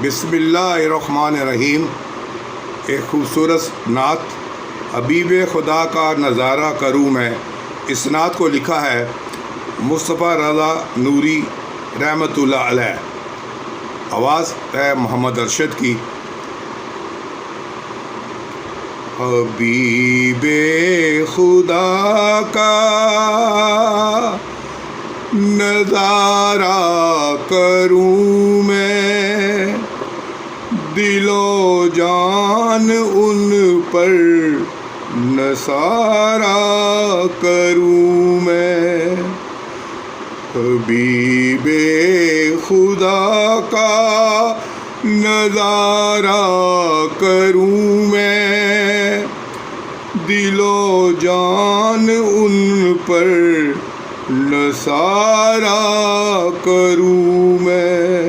بسم اللہ الرحمن الرحیم۔ ایک خوبصورت نعت حبیب خدا کا نظارہ کروں میں، اس نعت کو لکھا ہے مصطفیٰ رضا نوری رحمۃ اللہ علیہ۔ آواز ہے محمد ارشد کی۔ حبیب خدا کا نظارہ کروں میں، دل و جان ان پر نثارہ کروں میں۔ حبیب خدا کا نظارہ کروں میں، دل و جان ان پر نثارہ کروں میں۔